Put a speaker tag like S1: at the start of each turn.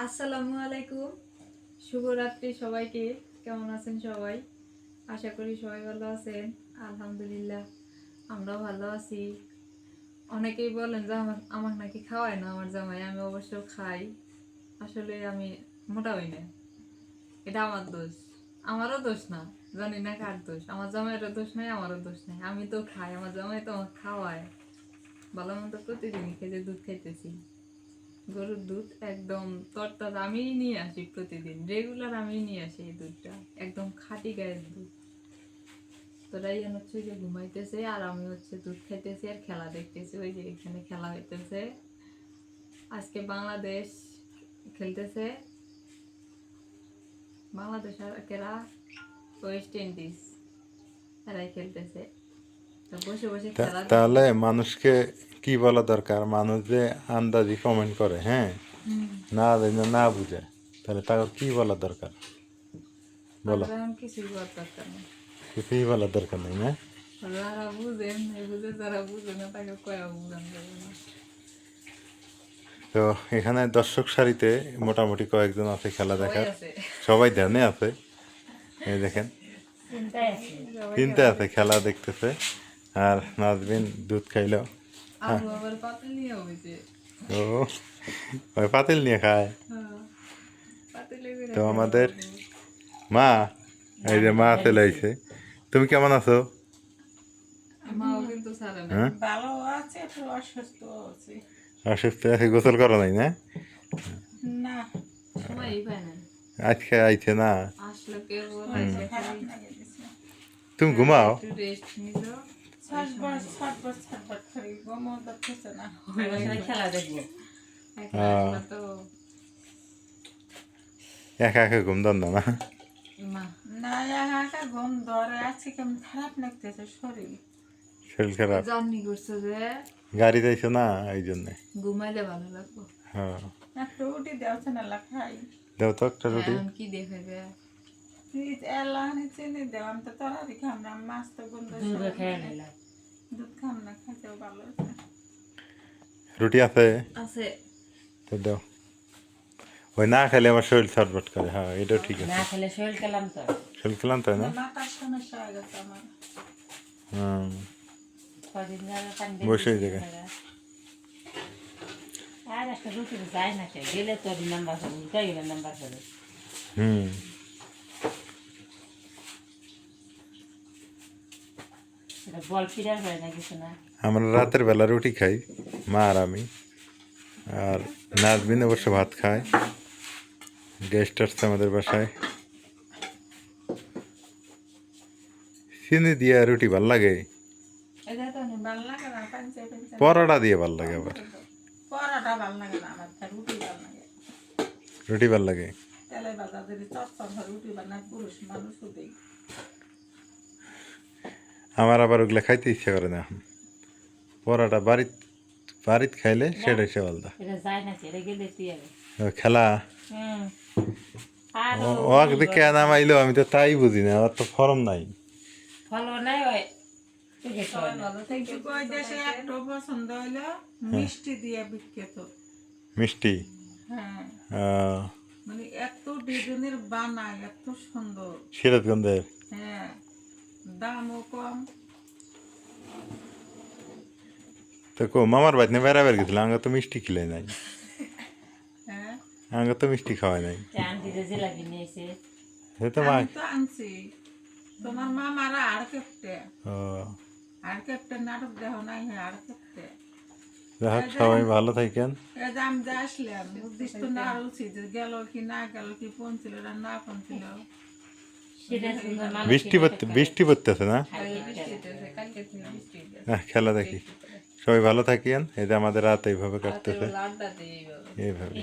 S1: আসসালামু আলাইকুম, শুভরাত্রি সবাইকে। কেমন আছেন সবাই? আশা করি সবাই ভালো আছেন। আলহামদুলিল্লাহ আমরাও ভালো আছি। অনেকেই বলেন যে আমার নাকি খাওয়ায় না আমার জামাই। আমি অবশ্য খাই। আসলে আমি মোটা হই না, এটা আমার দোষ। আমারও দোষ না, জানি না কার দোষ। আমার জামাইয়েরও দোষ নাই, আমারও দোষ নাই। আমি তো খাই, আমার জামাই তো আমার খাওয়ায়। ভালো মন্দ প্রতিদিনই খেতে দুধ খাইতেছি। গরুর দুধ একদম তরতাজা আমি নিয়ে আসি প্রতিদিন, রেগুলার আমি নিয়ে আসি এই দুধটা, একদম খাঁটি গায়ের দুধ। তো রাইয়ান হচ্ছে যে ঘুমাইতেছে আর আমি হচ্ছে দুধ খাইতেছি আর খেলা দেখতেছি। ওই যে এখানে খেলা হইতেছে, আজকে বাংলাদেশ খেলতেছে। বাংলাদেশ আর কেরা, ওয়েস্ট ইন্ডিজ, এরাই খেলতেছে। তো বসে বসে খেলা
S2: তাহলে মানুষকে কি বলা দরকার? মানুষ যে আন্দাজি কমেন্ট করে, হ্যাঁ, না জানে না বুঝে, তাহলে তাকে কি বলা দরকার? বলো।
S1: কিছুই করার দরকার নেই,
S2: কিছুই বলার দরকার নেই না?
S1: যারা বুঝেন বুঝে, যারা বুঝে না তাকে কয়া বুঝান যাবে না।
S2: তো এখানে দর্শক সারিতে মোটামুটি কয়েকজন আছে খেলা দেখার, সবাই ধ্যানে আছে। এই দেখেন, তিনটা আছে খেলা দেখতেছে। আর নাজবিন দুধ খাইল। ও ওই পাতিল নিয়ে খায়। তো আমাদের মা, এই যে মা চলে আইছে। তুমি কেমন আছো? হ্যাঁ, অসুস্থ আছে, গোসল করো নাই না? আজকে আইছে না? তুমি ঘুমাও? একা একা ঘুম দেন না? শরীর খারাপ, গাড়ি যাইছো না এই জন্যে?
S1: ঘুমাইলে ভালো লাগবো।
S2: হ্যাঁ,
S1: রুটি দেওয়া না খাই।
S2: দেও তো একটা রুটি।
S1: কি দেখে দেয়
S2: রুটি আছে?
S1: আছে।
S2: তো দাও। ওই না খেলে আমার শরীর ছটফট করে। হ্যাঁ, এটাও ঠিক আছে।
S3: না খেলে শরীর ক্লান্ত,
S2: শরীর ক্লান্ত হয় না? হুম, বসে জায়গায়।
S3: আর একটা রুটি যায় না, সে গেলে তোর নাম্বার হবে, উল্টা গেলে নাম্বার হবে।
S2: হুম,
S3: বল ফিরার হয় না কিছু না।
S2: আমরা রাতের বেলা রুটি খাই, মা আর আমি। আর নাজবিন অবশ্য ভাত খায়। গেস্ট আসছে আমাদের বাসায়। চিনি দিয়ে রুটি ভাল লাগে, পরোটা দিয়ে ভাল লাগে। আবার রুটি ভাল লাগে। আমার আবার ওগুলো খাইতে ইচ্ছা করে না এখন। পরোটা বাড়িতে খাইলে সেটা সে আলাদা। খেলা ওক দেখে নামাইলো, আমি তো তাই বুঝি না, ওর তো ফরম নাই। মিষ্টি,
S4: মানে এত ডিজাইনের বানায়, এত সুন্দর।
S2: সিরাজগঞ্জের।
S4: হ্যাঁ, দামও কম।
S2: তো মামার বাড়িতে বেড়াবার গেছিলাম, আগে তো মিষ্টি খিলাই নাই।
S4: হ্যাঁ,
S2: আগে তো মিষ্টি খাওয়াই নাই।
S4: আমি তো আনছি। তোমার মামারা আর কেপটে, আর কেপটে নাটক দেহ নাই, আর কেপটে।
S2: সবাই ভালো থাকেন।
S4: আমি যে আসলাম উদ্দিষ্ট না উচিত, গেল কি না গেল, কি পৌঁছিল না পৌঁছিল।
S2: বৃষ্টি পড়তেছে না? খেলা দেখি। সবাই ভালো থাকিয়েন। এই যে আমাদের রাত এইভাবে কাটতেছে, এইভাবে।